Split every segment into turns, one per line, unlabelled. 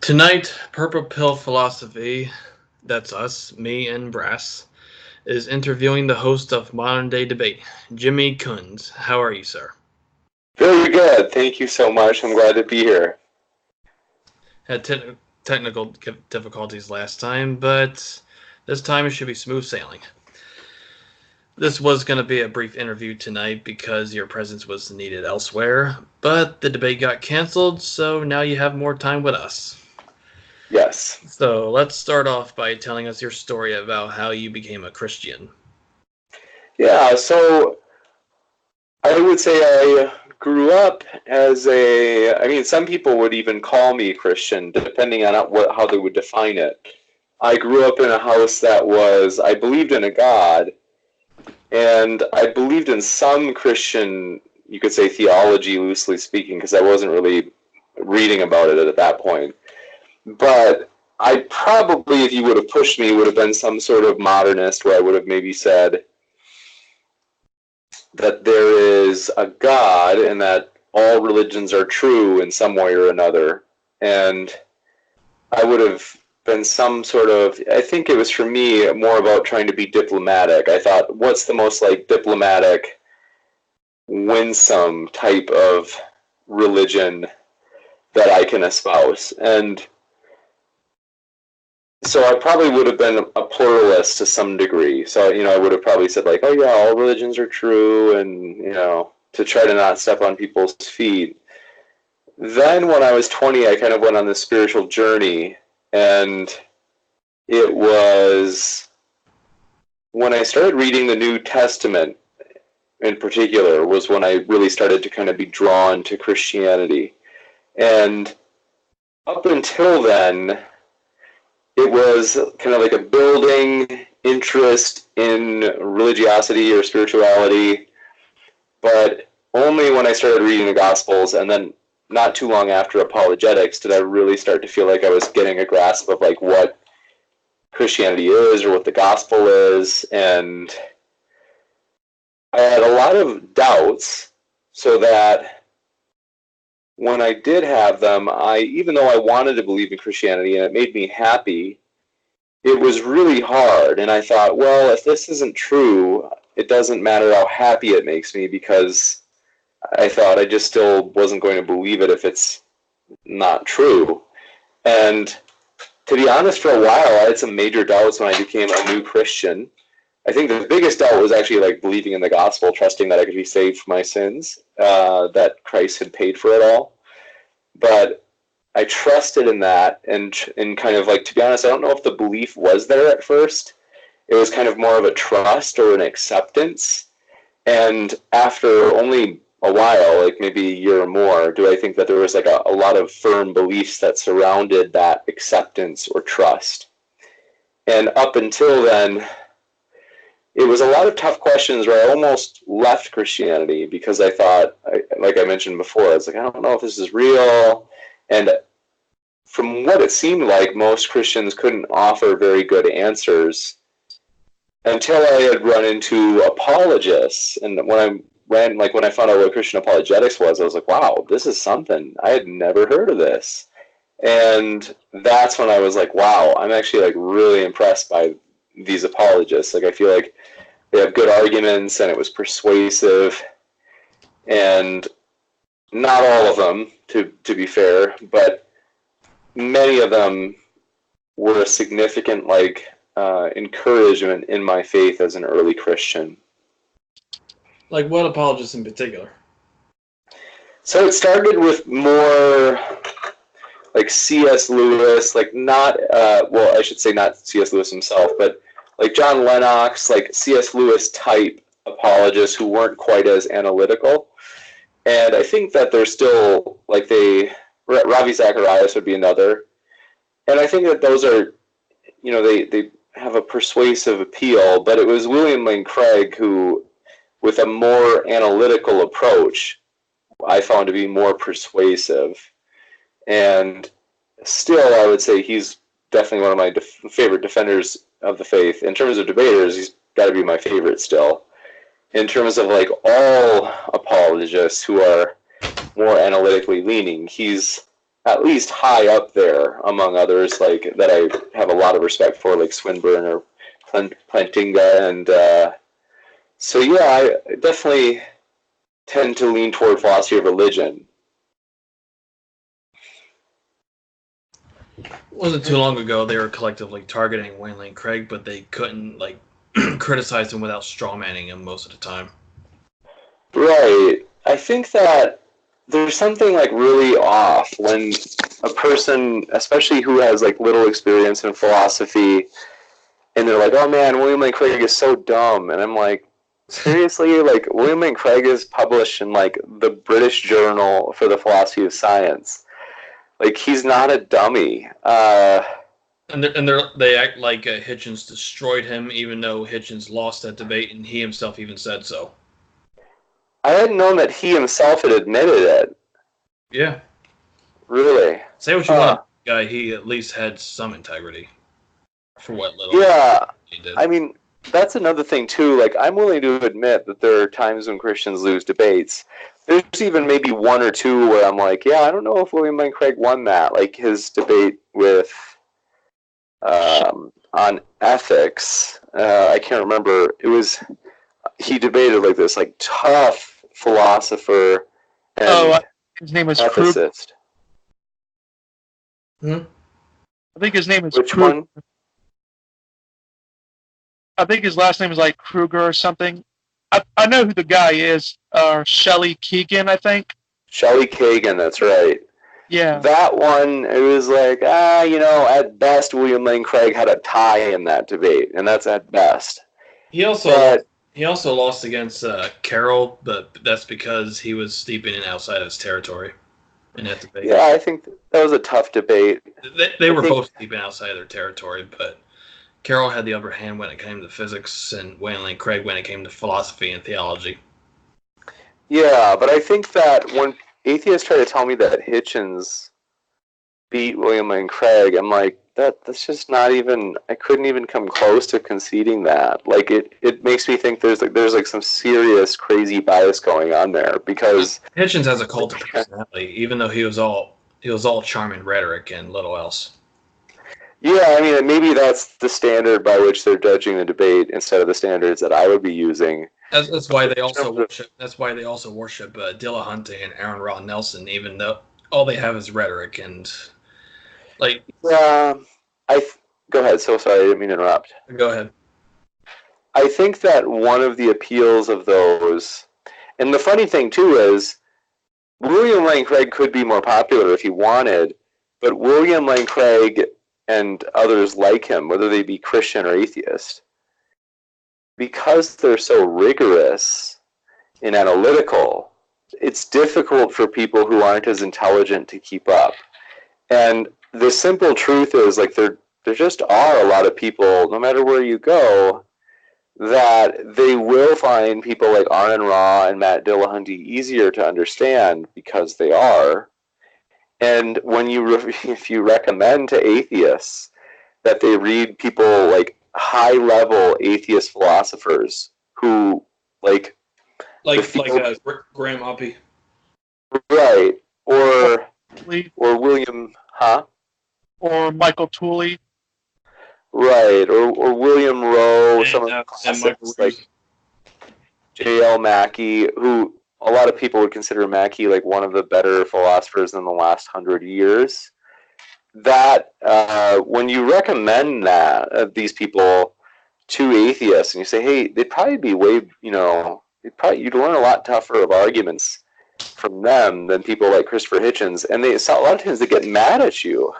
Tonight, Purple Pill Philosophy, that's us, me and Brass, is interviewing the host of Modern Day Debate, Jimmy Kunz. How are you, sir?
Very good. Thank you so much. I'm glad to be here.
Had technical difficulties last time, but this time it should be smooth sailing. This was going to be a brief interview tonight because your presence was needed elsewhere, but the debate got canceled, so now you have more time with us.
Yes.
So let's start off by telling us your story about how you became a Christian.
Yeah, so I would say I grew up as some people would even call me Christian, depending on how they would define it. I grew up in a house I believed in a God, and I believed in some Christian, you could say theology, loosely speaking, because I wasn't really reading about it at that point. But I probably, if you would have pushed me, would have been some sort of modernist where I would have maybe said that there is a God and that all religions are true in some way or another. And I would have been some sort of, I think it was for me more about trying to be diplomatic. I thought, what's the most diplomatic, winsome type of religion that I can espouse? And so I probably would have been a pluralist to some degree. So, I would have probably said oh yeah, all religions are true, and, to try to not step on people's feet. Then when I was 20, I kind of went on this spiritual journey, and it was when I started reading the New Testament in particular was when I really started to kind of be drawn to Christianity. And up until then, it was kind of like a building interest in religiosity or spirituality, but only when I started reading the Gospels, and then not too long after apologetics, did I really start to feel like I was getting a grasp of what Christianity is or what the gospel is. And I had a lot of doubts, so that when I did have them, even though I wanted to believe in Christianity and it made me happy, it was really hard. And I thought, well, if this isn't true, it doesn't matter how happy it makes me, because I thought I just still wasn't going to believe it if it's not true. And to be honest, for a while, I had some major doubts when I became a new Christian. I think the biggest doubt was actually believing in the gospel, trusting that I could be saved from my sins, that Christ had paid for it all. But I trusted in that, and kind of to be honest, I don't know if the belief was there at first. It was kind of more of a trust or an acceptance. And after only a while, maybe a year or more, do I think that there was a lot of firm beliefs that surrounded that acceptance or trust. And up until then, it was a lot of tough questions where I almost left Christianity because I thought, like I mentioned before, I was I don't know if this is real. And from what it seemed like, most Christians couldn't offer very good answers until I had run into apologists. And when I found out what Christian apologetics was, I was wow, this is something. I had never heard of this. And that's when I was wow, I'm actually really impressed by these apologists. I feel like they have good arguments, and it was persuasive. And not all of them, to be fair, but many of them were a significant encouragement in my faith as an early Christian.
Like what apologists in particular?
So it started with more C.S. Lewis, I should say not C.S. Lewis himself, but John Lennox, C.S. Lewis type apologists who weren't quite as analytical. And I think that they're still Ravi Zacharias would be another. And I think that those are, they have a persuasive appeal, but it was William Lane Craig who, with a more analytical approach, I found to be more persuasive. And still, I would say he's definitely one of my favorite defenders of the faith. In terms of debaters, he's got to be my favorite still. In terms of all apologists who are more analytically leaning, he's at least high up there among others, like that I have a lot of respect for, like Swinburne or Plantinga, and so yeah, I definitely tend to lean toward philosophy of religion.
It wasn't too long ago they were collectively targeting Wayne Lane Craig, but they couldn't like criticize him without strawmanning him most of the time.
Right. I think that there's something like really off when a person, especially who has like little experience in philosophy, and they're like, "Oh man, William Lane Craig is so dumb," and I'm like, seriously, like William Lane Craig is published in like the British Journal for the Philosophy of Science. Like he's not a dummy.
And they act like Hitchens destroyed him, even though Hitchens lost that debate, and he himself even said so.
I hadn't known that he himself had admitted it.
Yeah.
Really?
Say what you want, guy. He at least had some integrity for what little.
Yeah.
He did.
I mean, that's another thing too. Like, I'm willing to admit that there are times when Christians lose debates. There's even maybe one or two where I'm like, yeah, I don't know if William Lane Craig won that. Like his debate with on ethics. I can't remember. It was he debated like this like tough philosopher and
his name was
ethicist.
I think his name is
Which one?
I think his last name is like Kruger or something. I know who the guy is. Shelley Keegan, I think.
Shelley Kagan, that's right.
Yeah.
That one, it was like, at best, William Lane Craig had a tie in that debate, and that's at best.
He also lost against Carroll, but that's because he was steeping in outside of his territory in that debate.
Yeah, I think that was a tough debate.
They were both steeping outside of their territory, but Carroll had the upper hand when it came to physics, and Wayne Lane Craig when it came to philosophy and theology.
Yeah, but I think that when atheists try to tell me that Hitchens beat William Lane Craig, I'm like, that's just not even. I couldn't even come close to conceding that. Like it makes me think there's some serious crazy bias going on there because
Hitchens has a cult of personality, even though he was all charming rhetoric and little else.
Yeah, I mean, maybe that's the standard by which they're judging the debate instead of the standards that I would be using.
That's why they also worship. That's why they also worship Dillahunty and Aaron Rod Nelson, even though all they have is rhetoric and like.
Yeah, go ahead. So sorry, I didn't mean to interrupt.
Go ahead.
I think that one of the appeals of those, and the funny thing too is, William Lane Craig could be more popular if he wanted, but William Lane Craig and others like him, whether they be Christian or atheist, because they're so rigorous and analytical, it's difficult for people who aren't as intelligent to keep up. And the simple truth is, like, there just are a lot of people, no matter where you go, that they will find people like Aaron Ra and Matt Dillahunty easier to understand because they are. And when if you recommend to atheists that they read people like high-level atheist philosophers who like
Graham Oppy,
right, or William,
or Michael Tooley,
right, or William Rowe, some of the classics like J.L. Mackie, who a lot of people would consider Mackie like one of the better philosophers in the last 100 years. That when you recommend these people to atheists and you say, hey, they'd probably be you'd learn a lot tougher of arguments from them than people like Christopher Hitchens, and a lot of times they get mad at you.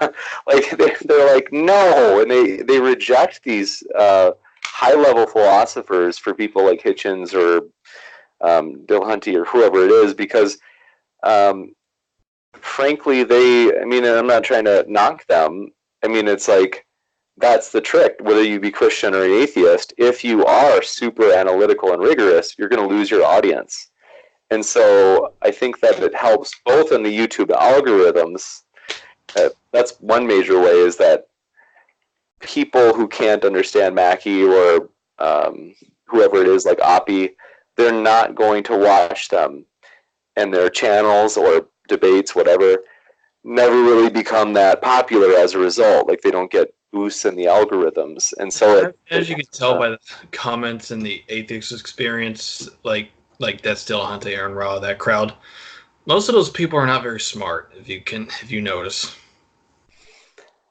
Like they're like, no, and they reject these high-level philosophers for people like Hitchens or Dillahunty or whoever it is, because frankly, and I'm not trying to knock them. I mean, it's like, that's the trick. Whether you be Christian or atheist, if you are super analytical and rigorous, you're going to lose your audience. And so I think that it helps both in the YouTube algorithms. That's one major way, is that people who can't understand Mackie or whoever it is, like Oppie, they're not going to watch them and their channels or debates, whatever, never really become that popular as a result. Like they don't get boosts in the algorithms, and so
as you can tell by the comments in the Atheist Experience, like that's still Hunter Aaron Raw, that crowd. Most of those people are not very smart. If you notice,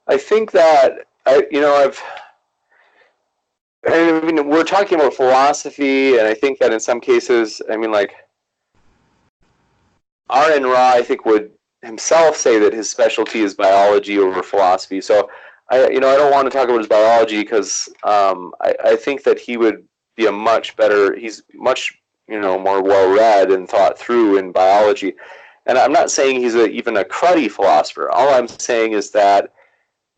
I think that I mean, we're talking about philosophy, and I think that in some cases, I mean, like Aaron Ra, I think would himself say that his specialty is biology over philosophy. So I don't want to talk about his biology because I think that he would be he's much more well read and thought through in biology. And I'm not saying he's even a cruddy philosopher. All I'm saying is that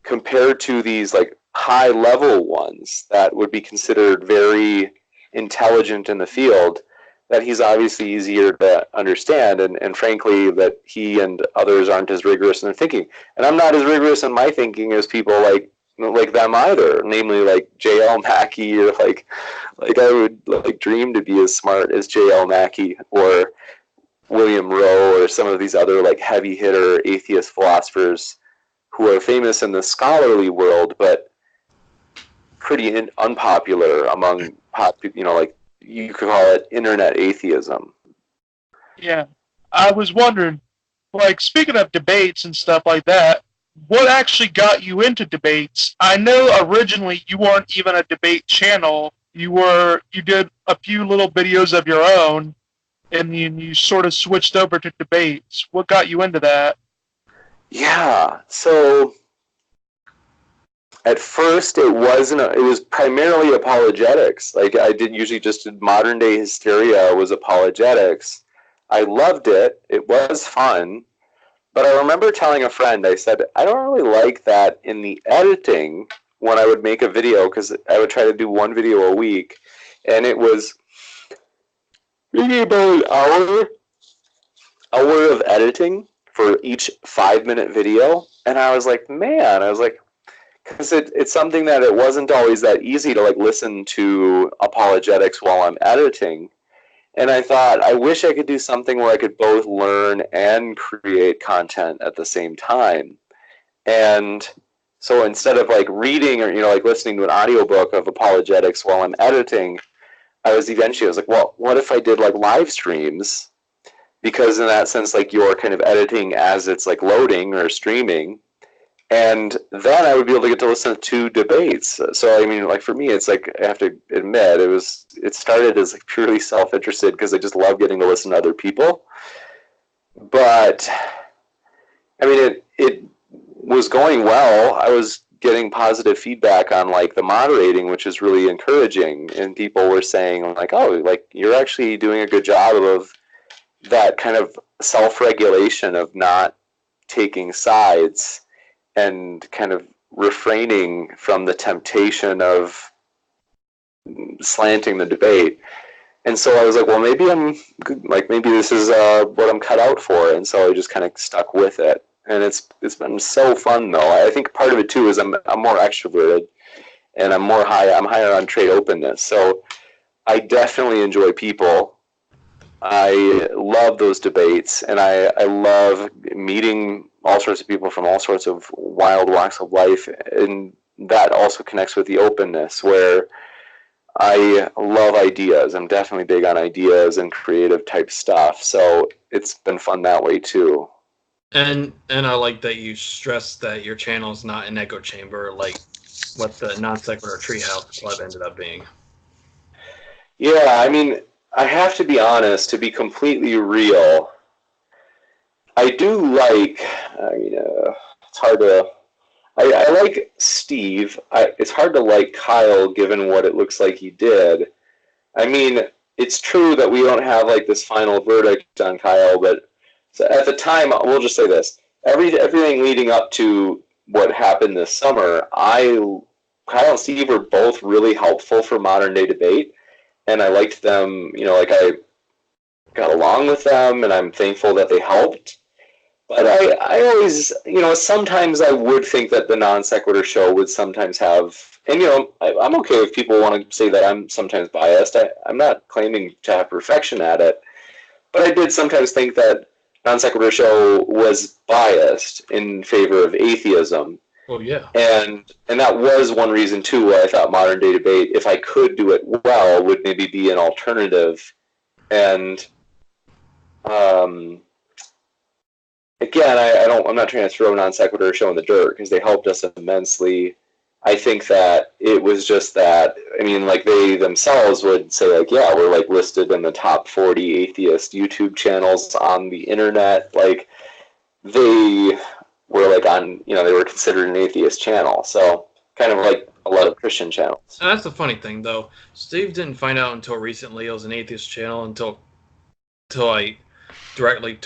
compared to these like high level ones that would be considered very intelligent in the field, that he's obviously easier to understand, and frankly that he and others aren't as rigorous in their thinking. And I'm not as rigorous in my thinking as people like them either, namely like J.L. Mackie, or like I would like dream to be as smart as J.L. Mackie or William Rowe or some of these other like heavy hitter atheist philosophers who are famous in the scholarly world but pretty unpopular among like you could call it internet atheism.
Yeah. I was wondering, like, speaking of debates and stuff like that, what actually got you into debates? I know originally you weren't even a debate channel. You did a few little videos of your own, and you sort of switched over to debates. What got you into that?
Yeah, so at first it was primarily apologetics. Like I did usually just modern day hysteria was apologetics. I loved it. It was fun. But I remember telling a friend, I said, I don't really like that in the editing when I would make a video, because I would try to do one video a week, and it was maybe about an hour of editing for each 5-minute video. And I was like, because it's something that it wasn't always that easy to like listen to apologetics while I'm editing. And I thought, I wish I could do something where I could both learn and create content at the same time. And so instead of like reading or like listening to an audiobook of apologetics while I'm editing, I was like, well, what if I did like live streams? Because in that sense, like you're kind of editing as it's like loading or streaming. And then I would be able to get to listen to 2 debates. So I mean, like for me, it's like I have to admit it started as like purely self-interested because I just love getting to listen to other people. But I mean, it was going well. I was getting positive feedback on like the moderating, which is really encouraging. And people were saying like, oh, like you're actually doing a good job of that kind of self-regulation of not taking sides and kind of refraining from the temptation of slanting the debate. And so I was like, well, maybe maybe this is what I'm cut out for. And so I just kind of stuck with it. And it's been so fun though. I think part of it too is I'm more extroverted, and I'm higher on trait openness. So I definitely enjoy people. I love those debates, and I love meeting all sorts of people from all sorts of wild walks of life, and that also connects with the openness, where I love ideas. I'm definitely big on ideas and creative type stuff, so it's been fun that way too.
And I like that you stress that your channel is not an echo chamber like what the Non Sequitur Treehouse Club ended up being.
Yeah, I mean, I have to be honest, to be completely real, I do like, it's hard to, I like Steve. It's hard to like Kyle given what it looks like he did. I mean, it's true that we don't have like this final verdict on Kyle, but at the time, we'll just say this. Everything leading up to what happened this summer, Kyle and Steve were both really helpful for modern day debate. And I liked them, like I got along with them, and I'm thankful that they helped. But I always, sometimes I would think that the Non Sequitur show would sometimes have, and I'm okay if people want to say that I'm sometimes biased. I'm not claiming to have perfection at it, but I did sometimes think that Non Sequitur Show was biased in favor of atheism.
Well, yeah.
And that was one reason, too, why I thought Modern Day Debate, if I could do it well, would maybe be an alternative. And again, I'm not trying to throw Non Sequitur Show in the dirt, because they helped us immensely. I think that it was just that, I mean, like, they themselves would say, like, yeah, we're, like, listed in the top 40 atheist YouTube channels on the internet. Like, they were, like, on, you know, they were considered an atheist channel. So, kind of like a lot of Christian channels.
And that's the funny thing, though. Steve didn't find out until recently it was an atheist channel until I directly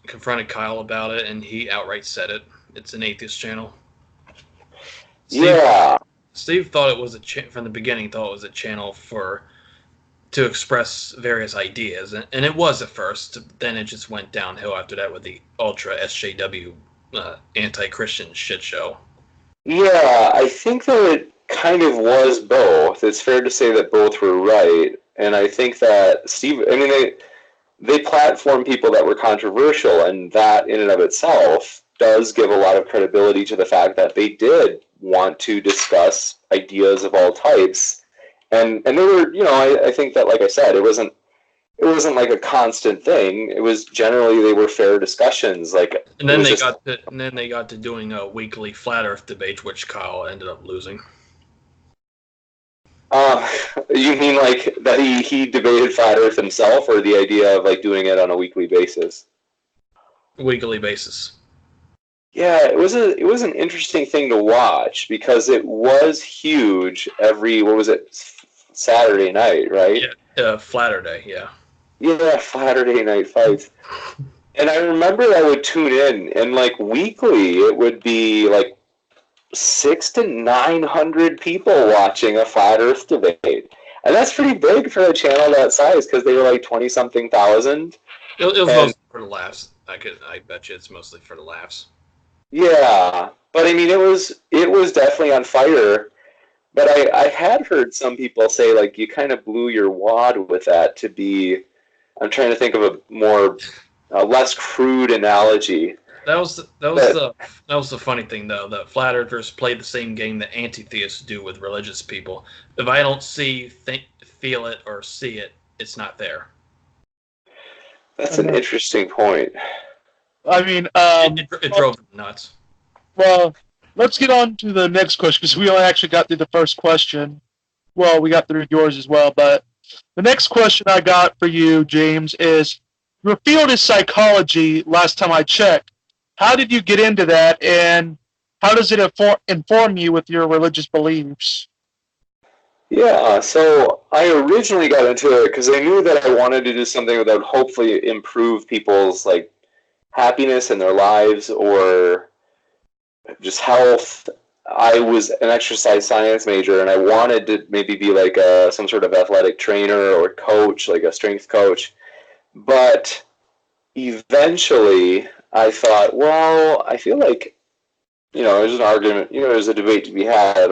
confronted Kyle about it, and he outright said it. It's an atheist channel. Steve thought it was from the beginning. Thought it was a channel to express various ideas, and it was at first. Then it just went downhill after that with the ultra SJW anti-Christian shit show.
Yeah, I think that it kind of was both. It's fair to say that both were right, and I think that Steve. I mean, they platform people that were controversial, and that in and of itself does give a lot of credibility to the fact that they did want to discuss ideas of all types, and they were, you know, I think that, like I said, it wasn't like a constant thing. It was generally, they were fair discussions. Like,
and then they got to doing a weekly flat Earth debate, which Kyle ended up losing.
You mean like that he debated flat Earth himself, or the idea of like doing it on a weekly basis?
Weekly basis.
Yeah, it was an interesting thing to watch, because it was huge every, what was it, Saturday night, right?
Yeah, Flatter Day, yeah.
Yeah, Saturday night fights. And I remember I would tune in, and like weekly it would be like 600 to 900 people watching a flat Earth debate. And that's pretty big for a channel that size, because they were like 20-something thousand.
It was mostly for the laughs. I bet you it's mostly for the laughs.
Yeah, but I mean, it was definitely on fire. But I had heard some people say, like, you kind of blew your wad with that to be. I'm trying to think of a less crude analogy.
That was the funny thing, though. That flat earthers play the same game that anti-theists do with religious people. If I don't feel it, or see it, it's not there.
That's an interesting point.
I mean,
it drove them nuts.
Well, let's get on to the next question, because we only actually got through the first question. Well, we got through yours as well, but the next question I got for you, James, is your field is psychology. Last time I checked, how did you get into that, and how does it inform you with your religious beliefs?
Yeah, so I originally got into it because I knew that I wanted to do something that would hopefully improve people's like happiness in their lives, or just health. I was an exercise science major, and I wanted to maybe be like some sort of athletic trainer or coach, like a strength coach. But eventually I thought, well, I feel like, there's an argument, there's a debate to be had.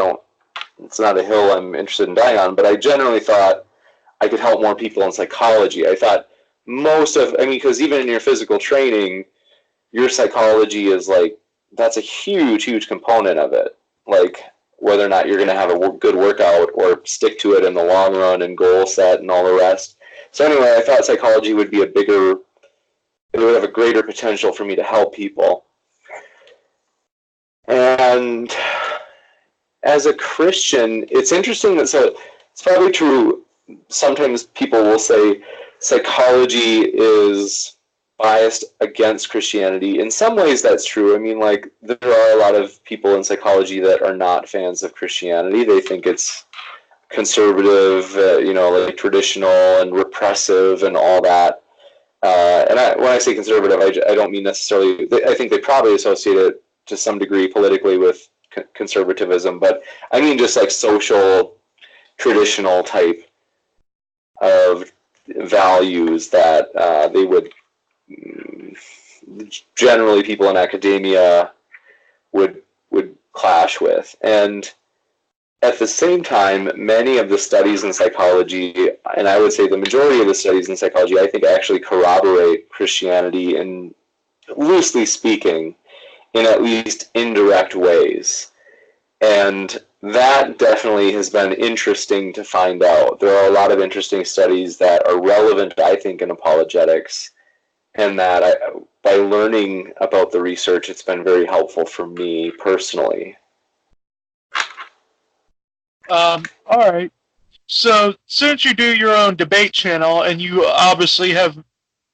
It's not a hill I'm interested in dying on, but I generally thought I could help more people in psychology. I thought because even in your physical training, your psychology is like, that's a huge, huge component of it. Like whether or not you're going to have a good workout or stick to it in the long run and goal set and all the rest. So anyway, I thought psychology would be it would have a greater potential for me to help people. And as a Christian, it's interesting that, so it's probably true, sometimes people will say psychology is biased against Christianity. In some ways that's true. I mean, like, there are a lot of people in psychology that are not fans of Christianity. They think it's conservative, like traditional and repressive and all that. And when I say conservative, I don't mean necessarily, I think they probably associate it to some degree politically with conservatism, but I mean just like social, traditional type of values that they would, generally people in academia would clash with. And at the same time, many of the studies in psychology, and I would say the majority of the studies in psychology, I think actually corroborate Christianity in, loosely speaking, in at least indirect ways. And that definitely has been interesting to find out. There are a lot of interesting studies that are relevant, I think, in apologetics, and that by learning about the research, it's been very helpful for me personally.
All right. So, since you do your own debate channel, and you obviously have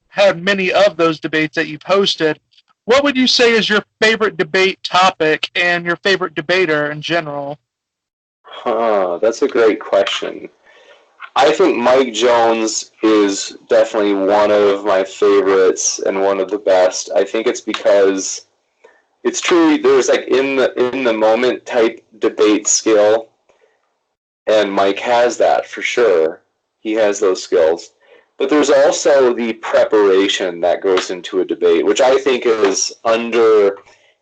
had many of those debates that you've hosted, what would you say is your favorite debate topic and your favorite debater in general?
That's a great question. I think Mike Jones is definitely one of my favorites and one of the best. I think it's because it's true. There's like in the moment type debate skill, and Mike has that for sure. He has those skills. But there's also the preparation that goes into a debate, which I think is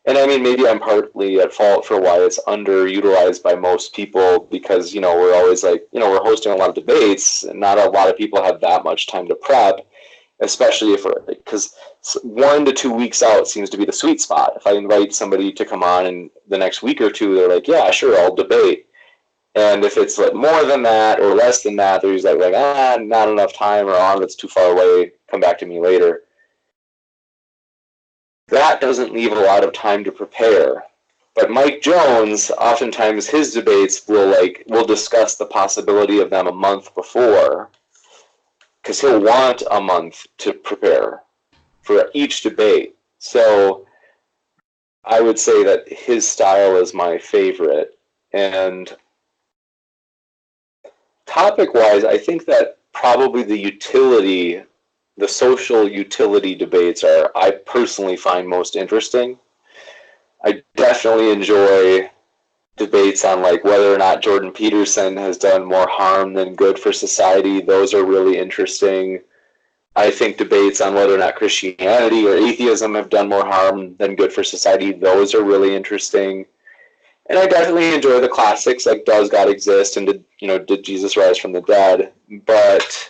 and I mean, maybe I'm partly at fault for why it's underutilized by most people because, we're always like, we're hosting a lot of debates and not a lot of people have that much time to prep, especially because 1 to 2 weeks out seems to be the sweet spot. If I invite somebody to come on in the next week or two, they're like, yeah, sure, I'll debate. And if it's like more than that or less than that, they're usually like, not enough time, or it's too far away, come back to me later. That doesn't leave a lot of time to prepare. But Mike Jones, oftentimes his debates will discuss the possibility of them a month before, because he'll want a month to prepare for each debate. So I would say that his style is my favorite. And topic-wise, I think that probably the social utility debates I personally find most interesting. I definitely enjoy debates on like whether or not Jordan Peterson has done more harm than good for society. Those are really interesting. I think debates on whether or not Christianity or atheism have done more harm than good for society. Those are really interesting. And I definitely enjoy the classics like Does God Exist and Did Jesus Rise from the Dead? But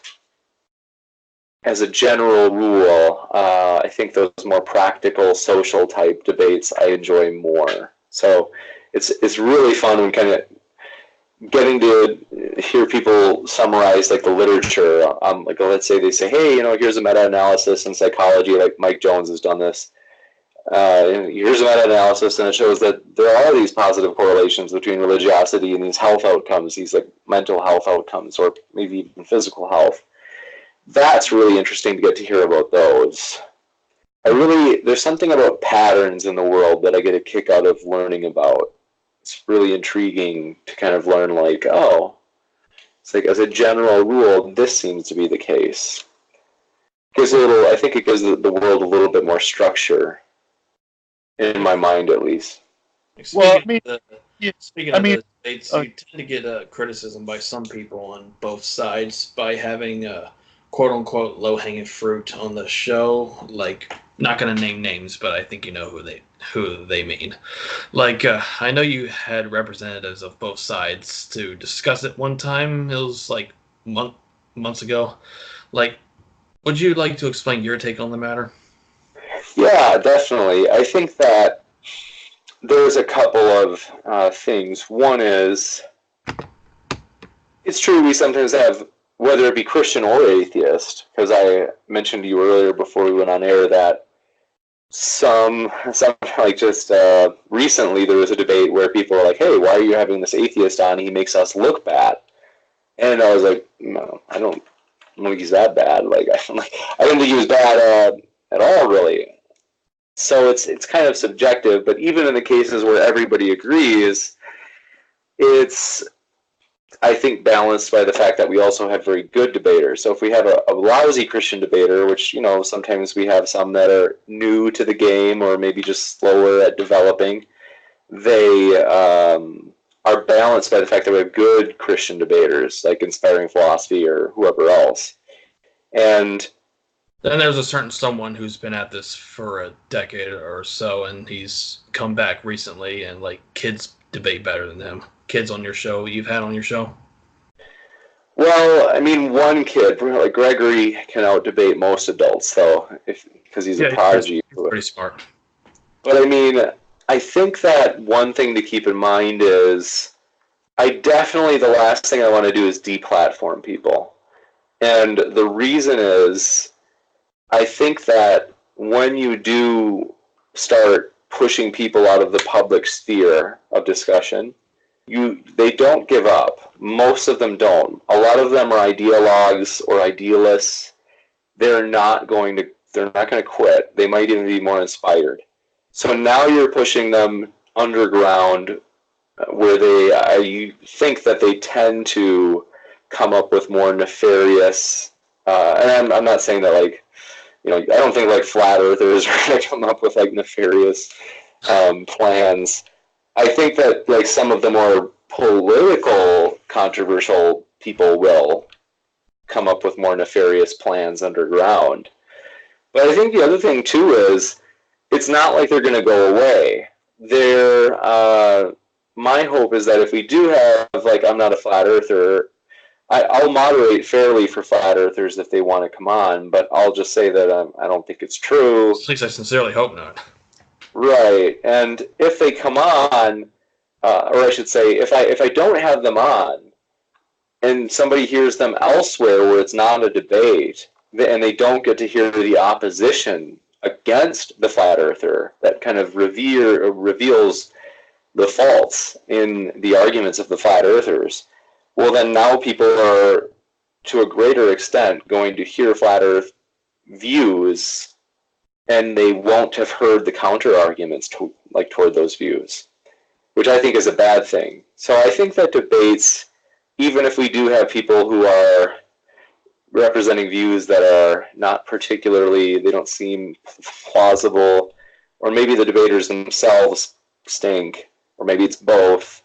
as a general rule, I think those more practical, social type debates I enjoy more. So it's really fun when kind of getting to hear people summarize like the literature. Like let's say they say, hey, here's a meta-analysis in psychology, like Mike Jones has done this. Here's a meta-analysis, and it shows that there are these positive correlations between religiosity and these health outcomes, these like mental health outcomes, or maybe even physical health. That's really interesting to get to hear about those. There's something about patterns in the world that I get a kick out of learning about. It's really intriguing to kind of learn like, it's like as a general rule, this seems to be the case. I think it gives the world a little bit more structure, in my mind at least.
Speaking of the debates, you tend to get criticism by some people on both sides by having quote-unquote low-hanging fruit on the show. Like, not going to name names, but I think you know who they mean. Like, I know you had representatives of both sides to discuss it one time. It was like months ago. Like, would you like to explain your take on the matter?
Yeah, definitely. I think that there's a couple of things. One is, it's true we sometimes have, whether it be Christian or atheist, because I mentioned to you earlier before we went on air that some like just recently there was a debate where people were like, hey, why are you having this atheist on? He makes us look bad. And I was like, no, I don't think he's that bad. Like, I didn't think he was bad at all, really. So it's kind of subjective, but even in the cases where everybody agrees, it's, I think, balanced by the fact that we also have very good debaters. So if we have a lousy Christian debater, which, sometimes we have some that are new to the game or maybe just slower at developing, they are balanced by the fact that we have good Christian debaters, like Inspiring Philosophy or whoever else. And
then there's a certain someone who's been at this for a decade or so, and he's come back recently, and like kids debate better than him. kids on your show you've had on your show?
Well, I mean, one kid, like Gregory, can out-debate most adults, though, because he's a prodigy.
He's pretty smart.
But I mean, I think that one thing to keep in mind is the last thing I want to do is deplatform people. And the reason is, I think that when you do start pushing people out of the public sphere of discussion, they don't give up. Most of them don't. A lot of them are ideologues or idealists. They're not going to quit. They might even be more inspired. So now you're pushing them underground, where you think that they tend to come up with more nefarious. And I'm not saying that, like, I don't think like flat earthers are going to come up with like nefarious plans. I think that like some of the more political, controversial people will come up with more nefarious plans underground. But I think the other thing too is it's not like they're going to go away. My hope is that if we do have, like, I'm not a flat earther, I'll moderate fairly for flat earthers if they want to come on, but I'll just say that I don't think it's true.
At least I sincerely hope not.
Right, and if they come on, or I should say, if I don't have them on, and somebody hears them elsewhere where it's not a debate, and they don't get to hear the opposition against the flat earther, that kind of reveals the faults in the arguments of the flat earthers, well, then now people are, to a greater extent, going to hear flat earth views, and they won't have heard the counter arguments toward those views, which I think is a bad thing. So I think that debates, even if we do have people who are representing views that are not particularly, they don't seem plausible, or maybe the debaters themselves stink, or maybe it's both,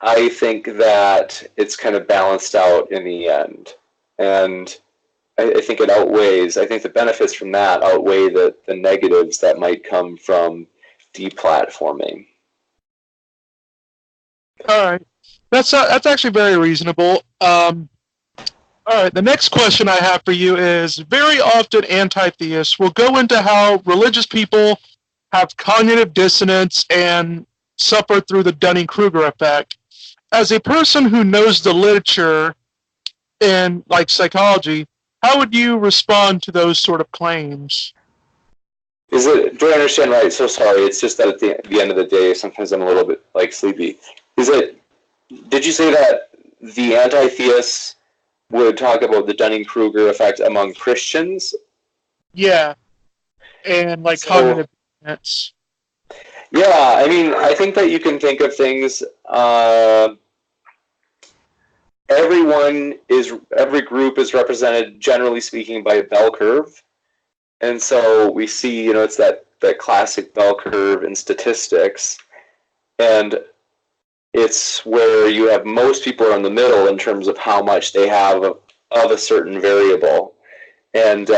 I think that it's kind of balanced out in the end. And I think it outweighs, I think the benefits from that outweigh the negatives that might come from deplatforming.
All right. That's actually very reasonable. All right, the next question I have for you is, very often anti-theists will go into how religious people have cognitive dissonance and suffer through the Dunning-Kruger effect. As a person who knows the literature in, like, psychology, how would you respond to those sort of claims?
Do I understand right? So sorry, it's just that at the end of the day, sometimes I'm a little bit, like, sleepy. Did you say that the anti-theists would talk about the Dunning-Kruger effect among Christians?
Yeah, and, like, cognitive dissonance.
Yeah, I mean, I think that you can think of things, every group is represented, generally speaking, by a bell curve. And so we see, it's that classic bell curve in statistics. And it's where you have most people are in the middle in terms of how much they have of a certain variable. And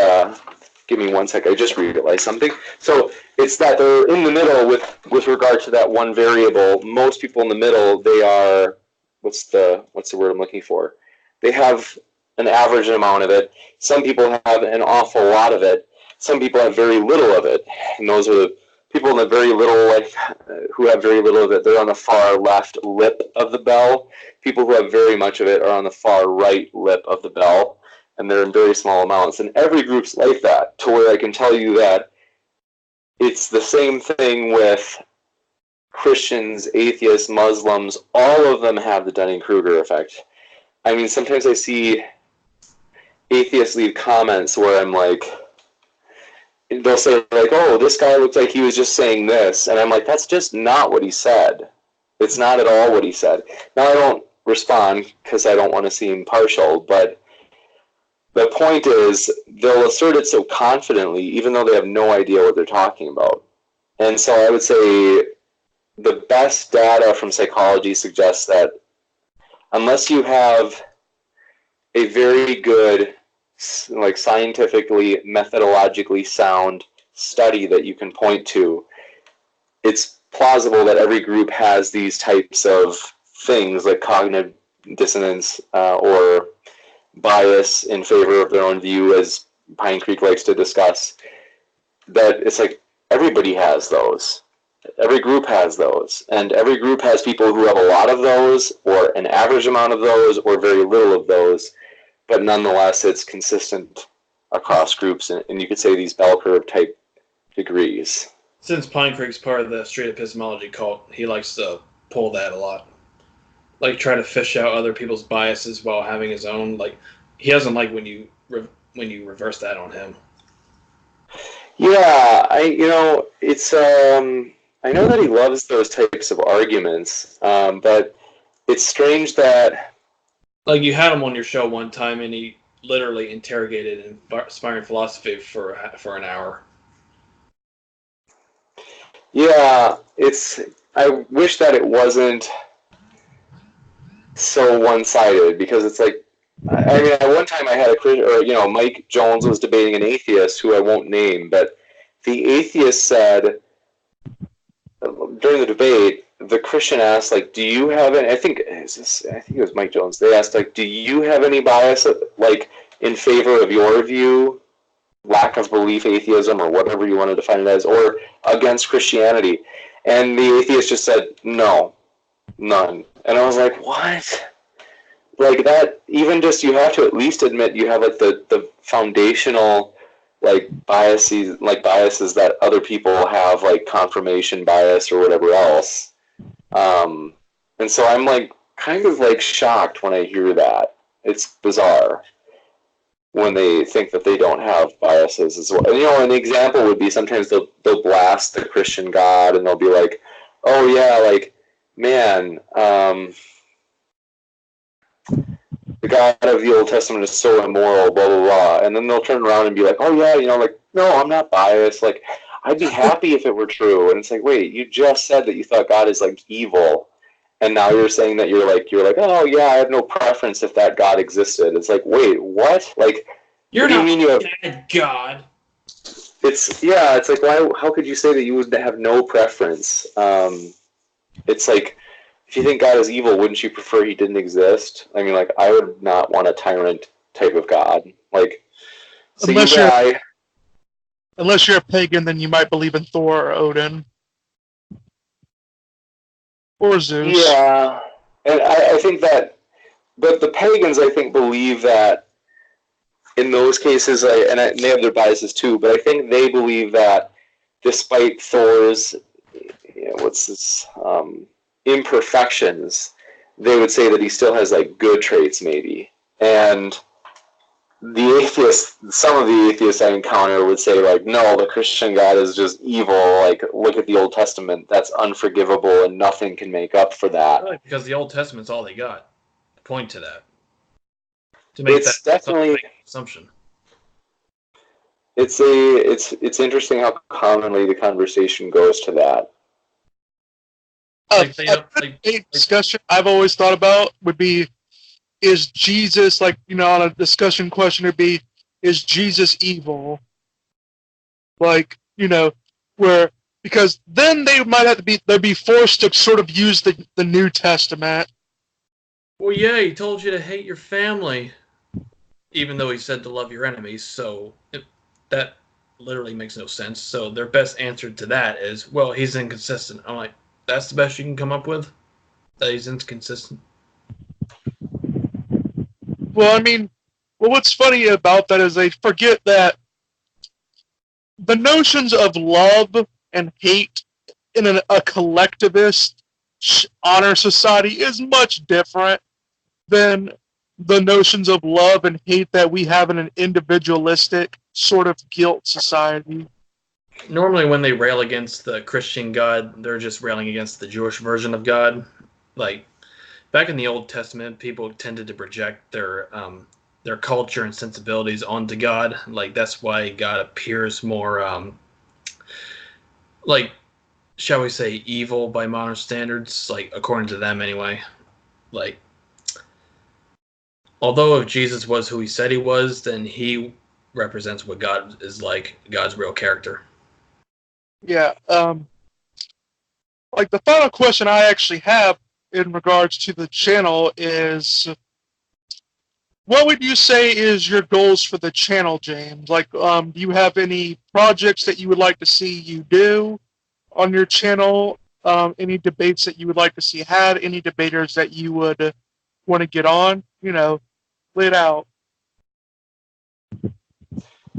give me one sec, I just realized something. So it's that they're in the middle with regard to that one variable. Most people in the middle, they are, what's the word I'm looking for? They have an average amount of it. Some people have an awful lot of it. Some people have very little of it. And those are the people in the very little, who have very little of it, they're on the far left lip of the bell. People who have very much of it are on the far right lip of the bell, and they're in very small amounts. And every group's like that, to where I can tell you that it's the same thing with Christians, atheists, Muslims. All of them have the Dunning-Kruger effect. I mean, sometimes I see atheists leave comments where I'm like, they'll say, like, oh, this guy looks like he was just saying this. And I'm like, that's just not what he said. It's not at all what he said. Now, I don't respond because I don't want to seem partial, but the point is, they'll assert it so confidently, even though they have no idea what they're talking about. And so I would say the best data from psychology suggests that unless you have a very good, like, scientifically, methodologically sound study that you can point to, it's plausible that every group has these types of things like cognitive dissonance or bias in favor of their own view, as Pine Creek likes to discuss, that it's like everybody has those. Every group has those. And every group has people who have a lot of those, or an average amount of those, or very little of those. But nonetheless, it's consistent across groups. And you could say these bell curve type degrees.
Since Pine Creek's part of the straight epistemology cult, he likes to pull that a lot. Like, try to fish out other people's biases while having his own. Like, he doesn't like when you reverse that on him.
Yeah, it's I know that he loves those types of arguments, but it's strange that,
like, you had him on your show one time, and he literally interrogated inspiring philosophy for an hour.
Yeah, I wish that it wasn't so one-sided, because it's like, I mean, at one time I had Mike Jones was debating an atheist who I won't name, but the atheist said during the debate, the Christian asked, like, do you have any, I think it was Mike Jones, they asked, like, do you have any bias, like, in favor of your view, lack of belief, atheism, or whatever you want to define it as, or against Christianity? And the atheist just said, no, none. And I was like, what? Like, that, even just, you have to at least admit you have, like, the foundational, like, biases that other people have, like confirmation bias or whatever else. And so I'm, like, kind of, like, shocked when I hear that. It's bizarre when they think that they don't have biases as well. And, an example would be sometimes they'll blast the Christian God, and they'll be like, oh yeah, like, man, the God of the Old Testament is so immoral, blah, blah, blah. And then they'll turn around and be like, oh yeah, like, no, I'm not biased. Like, I'd be happy if it were true. And it's like, wait, you just said that you thought God is, like, evil. And now you're saying that you're like, oh yeah, I have no preference if that God existed. It's like, wait, what? Like,
You're
what do
not
you mean you have
dead God.
It's like, why? How could you say that you would have no preference? It's like, if you think God is evil, wouldn't you prefer he didn't exist? I mean, like, I would not want a tyrant type of God. Like, so
unless you're a pagan, then you might believe in Thor or Odin. Or Zeus.
Yeah, and I think that, but the pagans, I think, believe that in those cases, and they have their biases too, but I think they believe that despite Thor's, imperfections, they would say that he still has, like, good traits, maybe. And the atheists, some of the atheists I encounter would say, like, no, the Christian God is just evil. Like, look at the Old Testament. That's unforgivable, and nothing can make up for that.
Really? Because the Old Testament's all they got. Point to that. To make
It's
that
definitely
assumption.
It's interesting how commonly the conversation goes to that.
A discussion I've always thought about would be, is Jesus, like, on a discussion question would be, is Jesus evil? Like, because then they might have to they'd be forced to sort of use the New Testament.
Well, yeah, he told you to hate your family, even though he said to love your enemies, so that literally makes no sense. So their best answer to that is, well, he's inconsistent. I'm like, that's the best you can come up with? That he's inconsistent?
Well, I mean, what's funny about that is they forget that the notions of love and hate in a collectivist honor society is much different than the notions of love and hate that we have in an individualistic sort of guilt society.
Normally when they rail against the Christian God, they're just railing against the Jewish version of God. Like, back in the Old Testament, people tended to project their culture and sensibilities onto God. Like, that's why God appears more, like, shall we say, evil by modern standards, like, according to them anyway. Like, although if Jesus was who he said he was, then he represents what God is like, God's real character.
Yeah, like, the final question I actually have in regards to the channel is, what would you say is your goals for the channel, James? Like, do you have any projects that you would like to see you do on your channel? Any debates that you would like to see had? Any debaters that you would want to get on? You know, lay it out.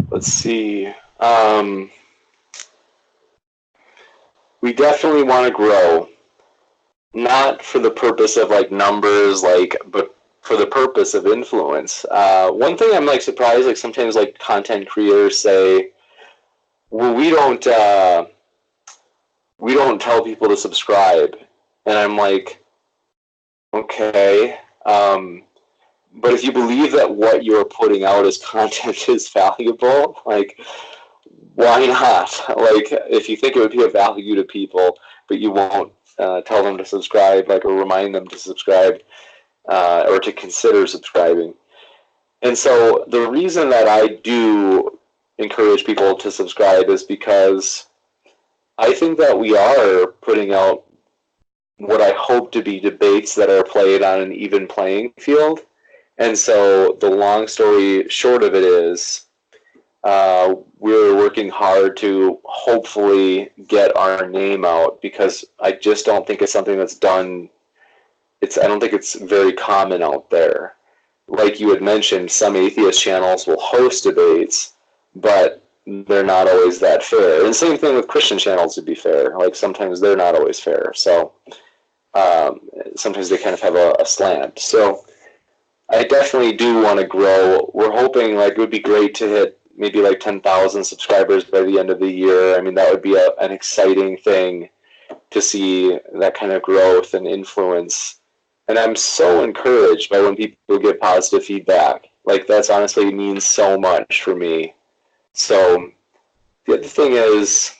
Let's see. We definitely want to grow, not for the purpose of like numbers, but for the purpose of influence. One thing I'm like surprised, like sometimes like content creators say, well, we don't tell people to subscribe, and I'm like, okay, but if you believe that what you're putting out as content is valuable, like, why not? Like, if you think it would be of value to people, but you won't tell them to subscribe, like, or remind them to subscribe, or to consider subscribing. And so the reason that I do encourage people to subscribe is because I think that we are putting out what I hope to be debates that are played on an even playing field. And so the long story short of it is, we're working hard to hopefully get our name out, because I just don't think it's something that's done. I don't think it's very common out there. Like you had mentioned, some atheist channels will host debates, but they're not always that fair. And same thing with Christian channels, to be fair. Like, sometimes they're not always fair. So sometimes they kind of have a slant. So I definitely do want to grow. We're hoping, like, it would be great to hit maybe like 10,000 subscribers by the end of the year. I mean, that would be an exciting thing to see, that kind of growth and influence. And I'm so encouraged by when people give positive feedback. Like, that's honestly means so much for me. So the other thing is,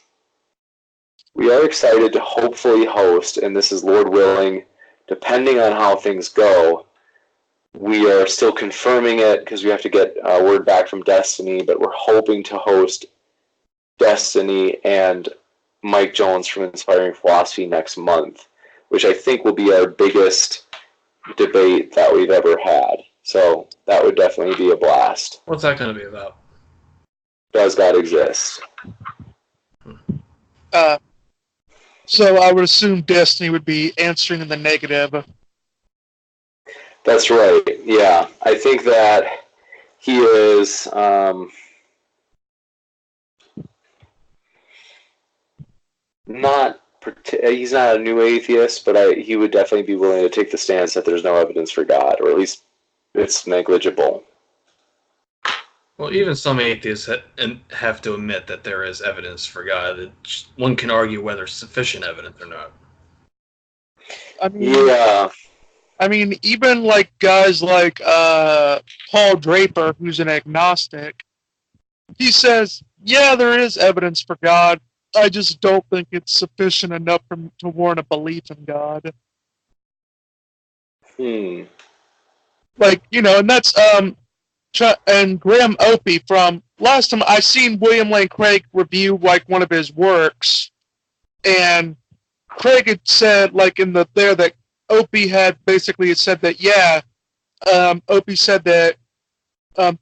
we are excited to hopefully host, and this is Lord willing, depending on how things go. We are still confirming it because we have to get word back from Destiny, but we're hoping to host Destiny and Mike Jones from Inspiring Philosophy next month, which I think will be our biggest debate that we've ever had. So that would definitely be a blast.
What's that going to be about?
Does God exist?
So I would assume Destiny would be answering in the negative.
That's right. Yeah, I think that he is. He's not a new atheist, but he would definitely be willing to take the stance that there's no evidence for God, or at least it's negligible.
Well, even some atheists have to admit that there is evidence for God. One can argue whether sufficient evidence or not.
I mean,
Yeah.
I mean, even like guys like Paul Draper, who's an agnostic, he says, yeah, there is evidence for God. I just don't think it's sufficient enough to warrant a belief in God. Like, you know, and that's and Graham Opie, from last time I seen William Lane Craig review like one of his works, and Craig had said like in the there that Opie had basically said that Opie said that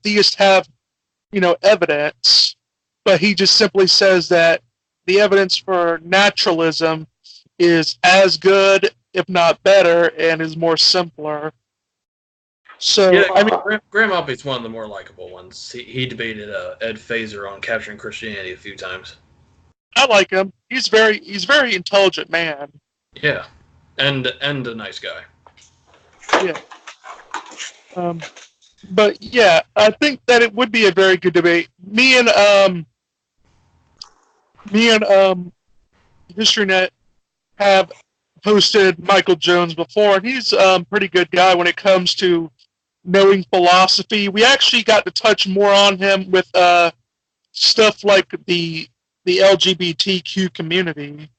theists have, you know, evidence, but he just simply says that the evidence for naturalism is as good, if not better, and is more simpler. So,
yeah,
I mean,
Graham Opie's one of the more likable ones. He debated Ed Phaser on Capturing Christianity a few times.
I like him. He's very intelligent man.
Yeah, and a nice guy.
Yeah. But yeah, I think that it would be a very good debate. Me and HistoryNet have hosted Michael Jones before, and he's a pretty good guy when it comes to knowing philosophy. We actually got to touch more on him with stuff like the LGBTQ community,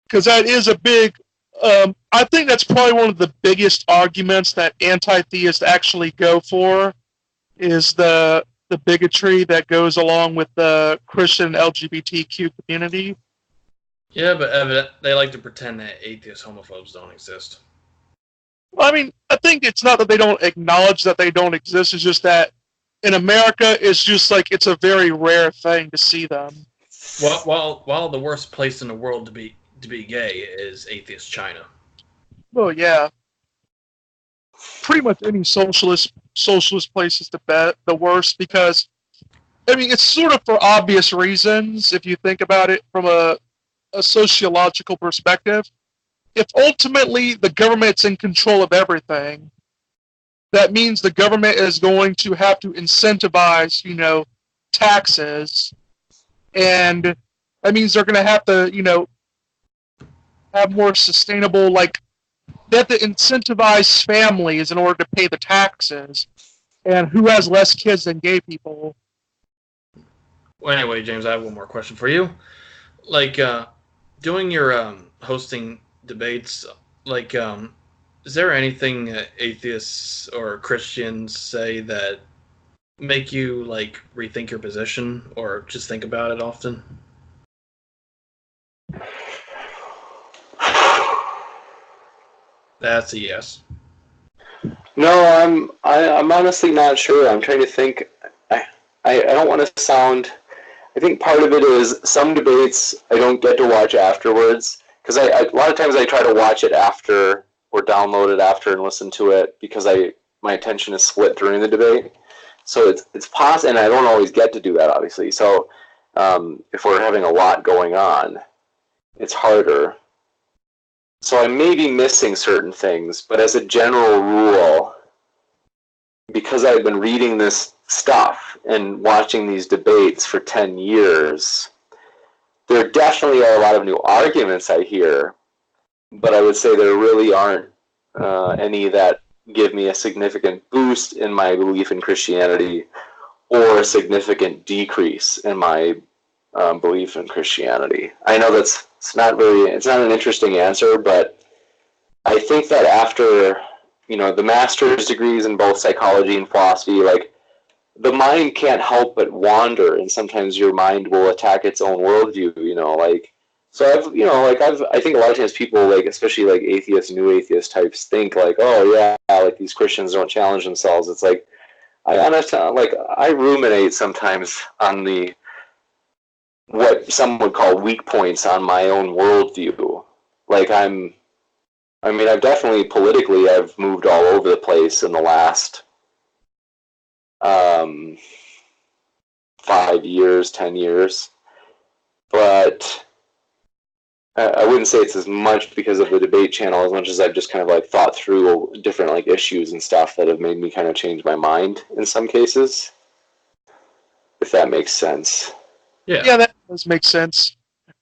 because that is a big. I think that's probably one of the biggest arguments that anti-theists actually go for, is the bigotry that goes along with the Christian LGBTQ community.
Yeah, but they like to pretend that atheist homophobes don't exist.
I mean, I think it's not that they don't acknowledge that they don't exist. It's just that in America, it's just like it's a very rare thing to see them.
While the worst place in the world to be gay is atheist China.
Well, yeah, pretty much any socialist place is the worst because I mean it's sort of for obvious reasons if you think about it from a sociological perspective. If ultimately the government's in control of everything, that means the government is going to have to incentivize, taxes, and that means they're going to have to, have more sustainable, like, they have to incentivize families in order to pay the taxes. And who has less kids than gay people?
Well, anyway, James, I have one more question for you. Like, doing your hosting debates, like, is there anything atheists or Christians say that make you like rethink your position or just think about it often? That's a yes.
No, I'm honestly not sure. I'm trying to think. I don't want to sound. I think part of it is some debates I don't get to watch afterwards because a lot of times I try to watch it after or download it after and listen to it because my attention is split during the debate. So it's possible, and I don't always get to do that, obviously. So if we're having a lot going on, it's harder. So I may be missing certain things, but as a general rule, because I've been reading this stuff and watching these debates for 10 years, there definitely are a lot of new arguments I hear, but I would say there really aren't any that give me a significant boost in my belief in Christianity or a significant decrease in my belief in Christianity. I know it's not an interesting answer, but I think that after, the master's degrees in both psychology and philosophy, like, the mind can't help but wander, and sometimes your mind will attack its own worldview, like, so I think a lot of times people, like, especially like atheists, new atheist types think like, oh yeah, like these Christians don't challenge themselves. It's like, I ruminate sometimes on what some would call weak points on my own worldview. Like I've definitely politically, I've moved all over the place in the last 5 years, 10 years, but I wouldn't say it's as much because of the debate channel as much as I've just kind of like thought through different like issues and stuff that have made me kind of change my mind in some cases, if that makes sense.
Yeah, that does make sense.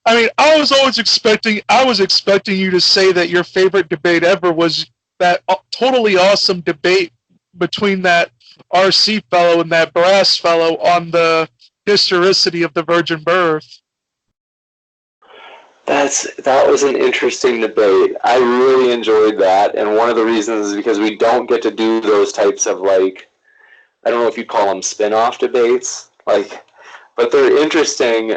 I mean, I was expecting you to say that your favorite debate ever was that totally awesome debate between that RC fellow and that Brass fellow on the historicity of the virgin birth.
That was an interesting debate. I really enjoyed that, and one of the reasons is because we don't get to do those types of, like, I don't know if you'd call them spin-off debates, like, but they're interesting,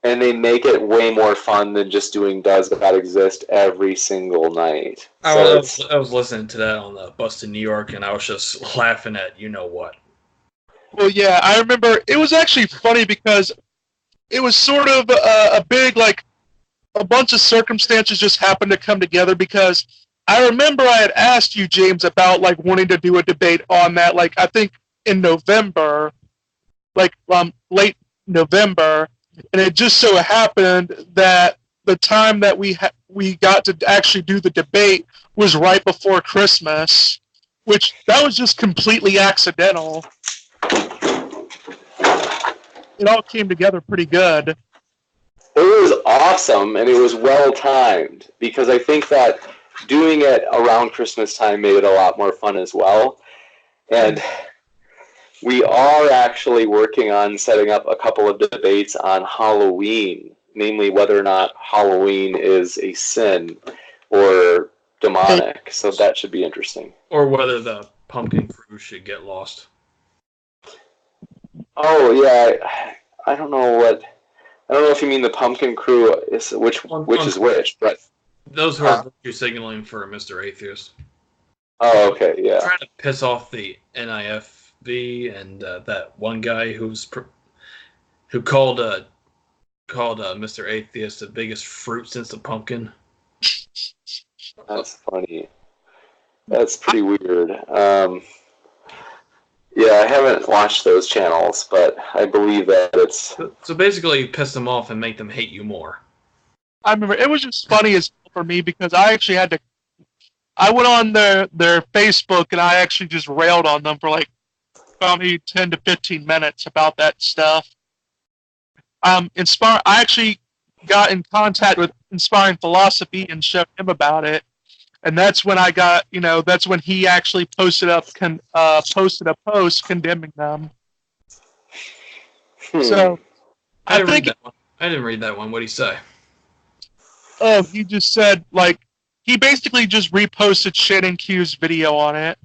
and they make it way more fun than just doing Does God Exist every single night.
I was listening to that on the bus to New York, and I was just laughing at what.
Well, yeah, I remember it was actually funny because it was sort of a big, like, a bunch of circumstances just happened to come together because I remember I had asked you, James, about like wanting to do a debate on that, like I think in November, like late November, and it just so happened that the time that we got to actually do the debate was right before Christmas, which that was just completely accidental. It all came together pretty good.
It was awesome, and it was well timed because I think that doing it around Christmas time made it a lot more fun as well. And we are actually working on setting up a couple of debates on Halloween, namely whether or not Halloween is a sin or demonic. So that should be interesting.
Or whether the pumpkin crew should get lost.
Oh, yeah. I don't know what... I don't know if you mean the Pumpkin Crew, which is which, but
those who are virtue signaling for Mr. Atheist.
Oh, okay, yeah.
Trying to piss off the NIFB and that one guy who called Mr. Atheist the biggest fruit since the pumpkin.
That's funny. That's pretty weird. Yeah, I haven't watched those channels, but I believe that it's...
So basically, you piss them off and make them hate you more.
I remember, it was just funny as for me because I actually had to... I went on their Facebook and I actually just railed on them for like probably 10 to 15 minutes about that stuff. I actually got in contact with Inspiring Philosophy and showed him about it. And that's when that's when he actually posted a post condemning them. So
I didn't read that one. What did he say?
Oh, he just said he basically just reposted Shannon Q's video on it.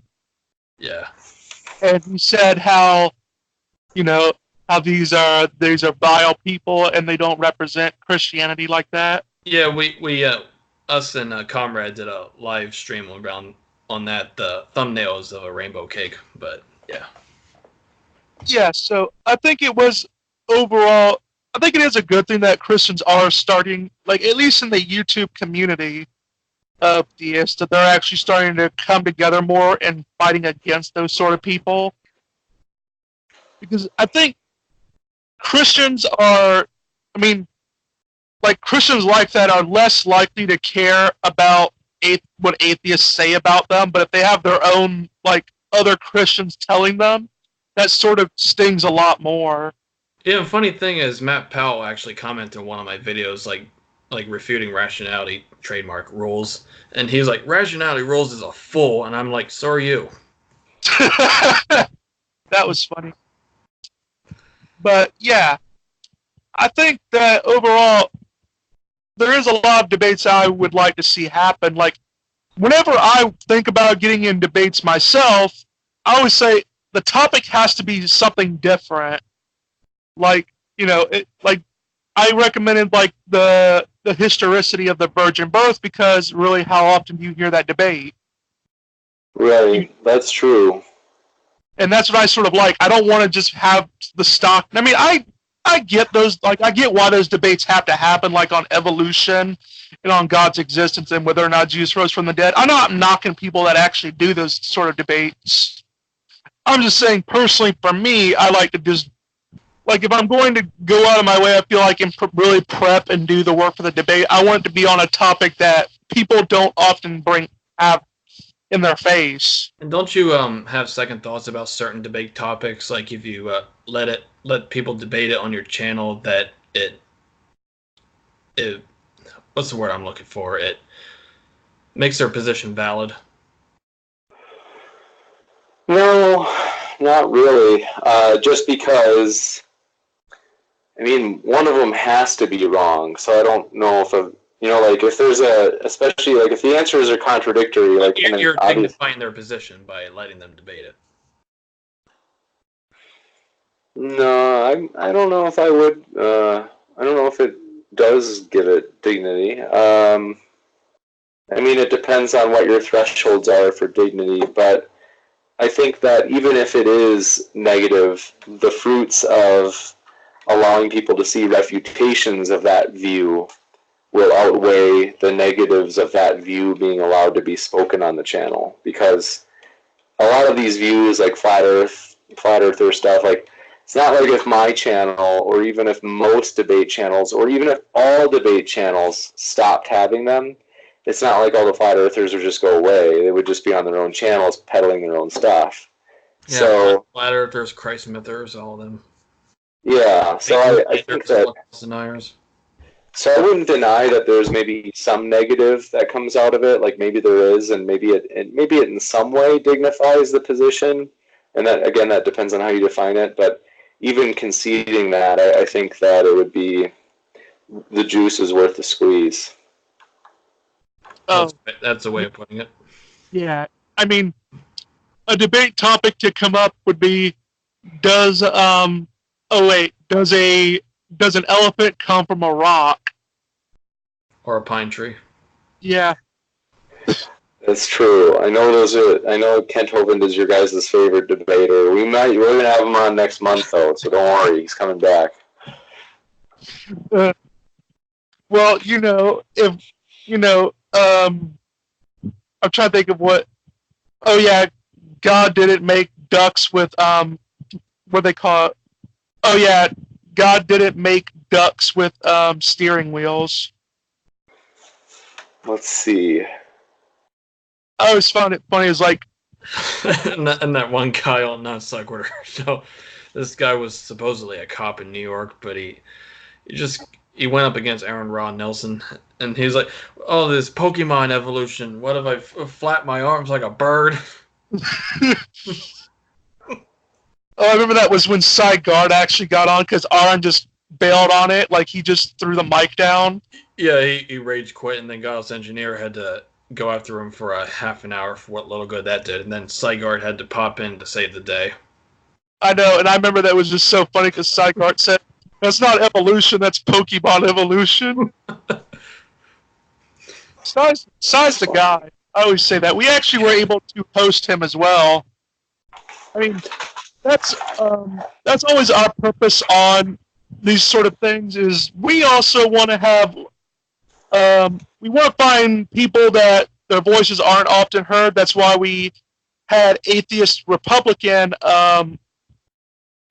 Yeah.
And he said how these are vile people and they don't represent Christianity like that.
Yeah, we us and Comrade did a live stream around on that, the thumbnails of a rainbow cake, but yeah.
Yeah, so I think it was overall, I think it is a good thing that Christians are starting, at least in the YouTube community of theists, that they're actually starting to come together more and fighting against those sort of people. Because I think Christians Christians like that are less likely to care about what atheists say about them, but if they have their own, other Christians telling them, that sort of stings a lot more.
Yeah, the funny thing is, Matt Powell actually commented on one of my videos, like refuting rationality trademark rules, and he's like, rationality rules is a fool, and I'm like, so are you.
That was funny. But, yeah, I think that overall, there is a lot of debates I would like to see happen. Whenever I think about getting in debates myself, I always say the topic has to be something different. I recommended the historicity of the virgin birth because really how often do you hear that debate?
Right, that's true.
And that's what I sort of like. I don't want to just have the stock. I mean, I get those, I get why those debates have to happen, on evolution and on God's existence and whether or not Jesus rose from the dead. I'm not knocking people that actually do those sort of debates. I'm just saying, personally, for me, I like to just, if I'm going to go out of my way, I feel like I can really prep and do the work for the debate. I want it to be on a topic that people don't often have in their face.
And don't you have second thoughts about certain debate topics? Like if you let people debate it on your channel, that it what's the word I'm looking for? It makes their position valid.
No, not really. Just because, one of them has to be wrong. So I don't know if there's especially if the answers are contradictory,
you're dignifying their position by letting them debate it.
No, I don't know if I would. I don't know if it does give it dignity. It depends on what your thresholds are for dignity, but I think that even if it is negative, the fruits of allowing people to see refutations of that view will outweigh the negatives of that view being allowed to be spoken on the channel. Because a lot of these views, like flat earther stuff, it's not like if my channel, or even if most debate channels, or even if all debate channels stopped having them, it's not like all the flat earthers would just go away. They would just be on their own channels peddling their own stuff.
Yeah,
so
flat earthers, Christ mythers, all of them.
Yeah, so I think that...
Deniers.
So I wouldn't deny that there's maybe some negative that comes out of it. Maybe there is, and maybe it in some way dignifies the position. And that, again, that depends on how you define it. But even conceding that, I think that it would be, the juice is worth the squeeze.
Oh,
that's a way of putting it.
Yeah, a debate topic to come up would be, does a does an elephant come from a rock?
Or a pine tree.
Yeah.
That's true. I know Kent Hovind is your guys' favorite debater. We're gonna have him on next month though, so don't worry, he's coming back.
Well, I'm trying to think of what. Oh yeah, God didn't make ducks with what they call it. Oh yeah, God didn't make ducks with steering wheels.
Let's see.
I always found it funny. It's like,
and that one guy on Non Sequitur show, this guy was supposedly a cop in New York, but he went up against Aaron Ron Nelson, and he's like, "Oh, this Pokemon evolution. What if I flap my arms like a bird?"
oh, I remember that was when Cy Guard actually got on because Aaron just bailed on it. Like he just threw the mic down.
Yeah, he rage quit, and then Gauss Engineer had to go after him for a half an hour for what little good that did, and then Sygard had to pop in to save the day.
I know, and I remember that was just so funny because Sygard said, "That's not evolution, that's Pokemon evolution." Size the guy. I always say that. We actually were able to host him as well. I mean, that's always our purpose on these sort of things. Is we also want to have. We want to find people that their voices aren't often heard. That's why we had Atheist Republican.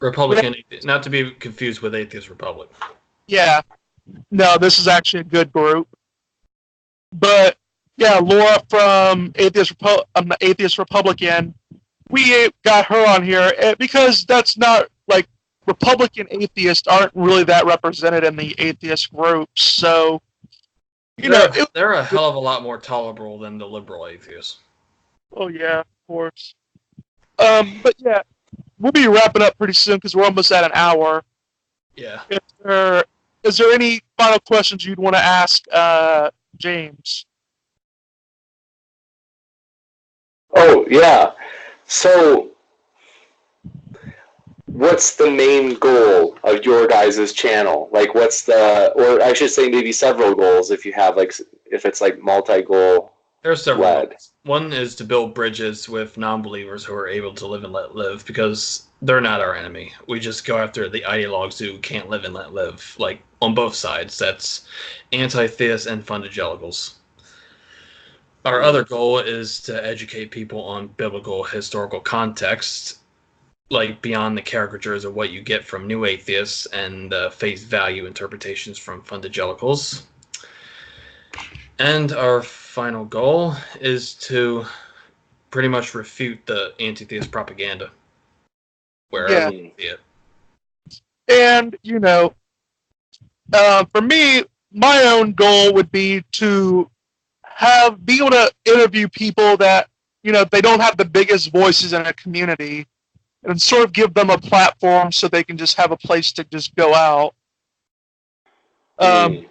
Republican, not to be confused with Atheist Republic.
Yeah. No, this is actually a good group. But, yeah, Laura from Atheist Republican, we got her on here because that's not, like, Republican atheists aren't really that represented in the atheist groups, so...
They're a hell of a lot more tolerable than the liberal atheists.
Oh yeah, of course. But yeah, we'll be wrapping up pretty soon because we're almost at an hour.
Yeah.
Is there any final questions you'd want to ask James?
Oh yeah. So, what's the main goal of your guys' channel? Like, or I should say maybe several goals if you have, like, if it's like multi-goal.
There are several goals. One is to build bridges with non-believers who are able to live and let live, because they're not our enemy. We just go after the ideologues who can't live and let live, like, on both sides. That's anti-theists and fundagelicals. Our other goal is to educate people on biblical historical context, like beyond the caricatures of what you get from new atheists and face value interpretations from fundagelicals. And our final goal is to pretty much refute the anti-theist propaganda wherever you see it.
And, for me, my own goal would be to be able to interview people that, they don't have the biggest voices in a community, and sort of give them a platform so they can just have a place to just go out. I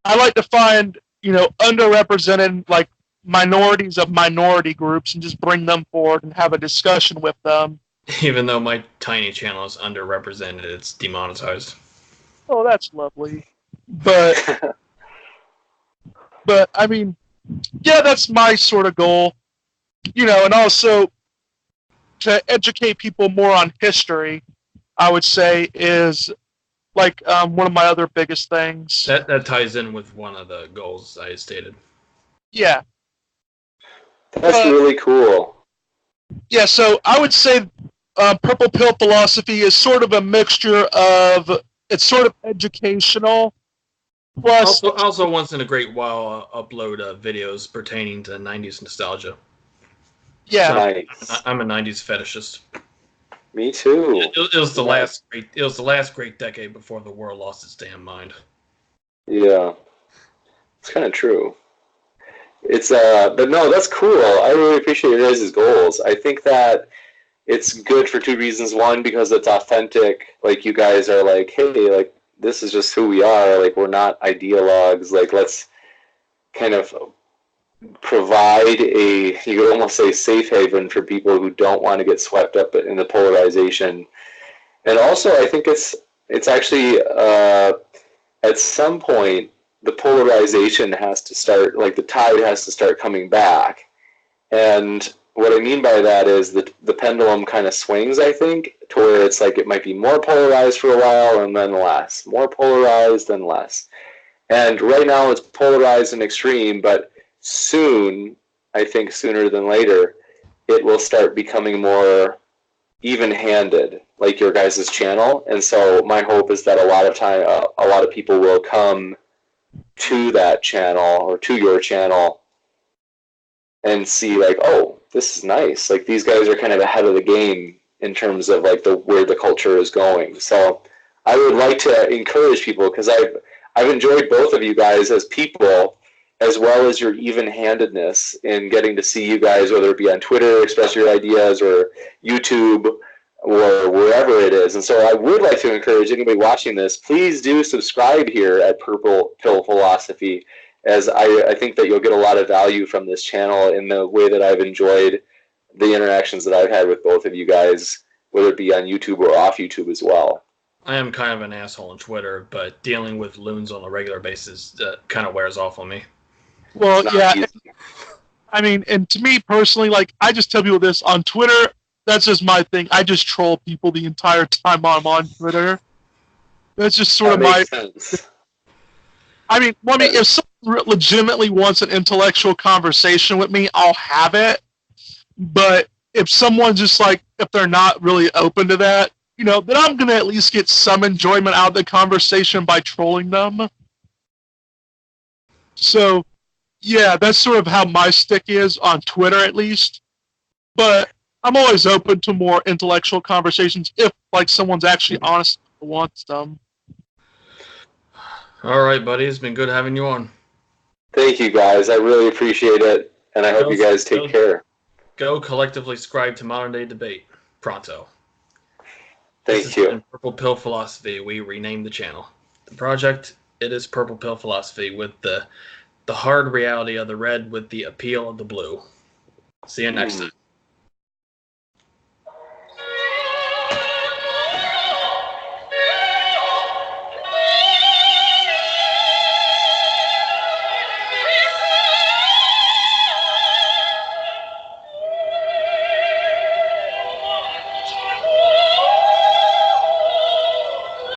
like to find, underrepresented, like, minorities of minority groups and just bring them forward and have a discussion with them.
Even though my tiny channel is underrepresented, it's demonetized.
Oh, that's lovely. But I mean, yeah, that's my sort of goal. And also to educate people more on history, I would say, is like one of my other biggest things.
That ties in with one of the goals I stated.
Yeah.
That's really cool.
Yeah, so I would say Purple Pill Philosophy is sort of a mixture of, it's sort of educational. Plus,
also once in a great while, upload videos pertaining to 90s nostalgia.
Yeah,
nice.
I'm a 90s fetishist.
Me too.
It was the last great. It was the last great decade before the world lost its damn mind.
Yeah, it's kind of true. It's but no, that's cool. I really appreciate your guys' goals. I think that it's good for two reasons. One, because it's authentic. Like, you guys are like, hey, like, this is just who we are. Like, we're not ideologues. Like, let's kind of provide you could almost say, safe haven for people who don't want to get swept up in the polarization. And also, I think it's It's actually at some point the polarization has to start, like the tide has to start coming back. And what I mean by that is that the pendulum kind of swings, I think, to where it's like it might be more polarized for a while and then less, more polarized then less. And right now it's polarized and extreme, but soon, I think sooner than later, it will start becoming more even-handed, like your guys' channel. And so my hope is that a lot of people will come to that channel or to your channel and see like, oh, this is nice. Like these guys are kind of ahead of the game in terms of like where the culture is going. So I would like to encourage people, because I've enjoyed both of you guys as people, as well as your even-handedness in getting to see you guys, whether it be on Twitter, express your ideas, or YouTube, or wherever it is. And so I would like to encourage anybody watching this, please do subscribe here at Purple Pill Philosophy, as I think that you'll get a lot of value from this channel in the way that I've enjoyed the interactions that I've had with both of you guys, whether it be on YouTube or off YouTube as well.
I am kind of an asshole on Twitter, but dealing with loons on a regular basis kind of wears off on me.
Well, yeah.
Easy.
I mean, and to me personally, like, I just tell people this on Twitter. That's just my thing. I just troll people the entire time I'm on Twitter. That's just sort of my.
Sense.
I mean, if someone legitimately wants an intellectual conversation with me, I'll have it. But if someone just like, if they're not really open to that, you know, then I'm gonna at least get some enjoyment out of the conversation by trolling them. So, yeah, that's sort of how my stick is on Twitter, at least. But I'm always open to more intellectual conversations if, like, someone's actually honest and wants them.
All right, buddy. It's been good having you on.
Thank you, guys. I really appreciate it, and I hope you guys take care.
Go collectively subscribe to Modern Day Debate. Pronto.
Thank you.
In Purple Pill Philosophy, we renamed the channel. The project, it is Purple Pill Philosophy with the hard reality of the red with the appeal of the blue. See you next time.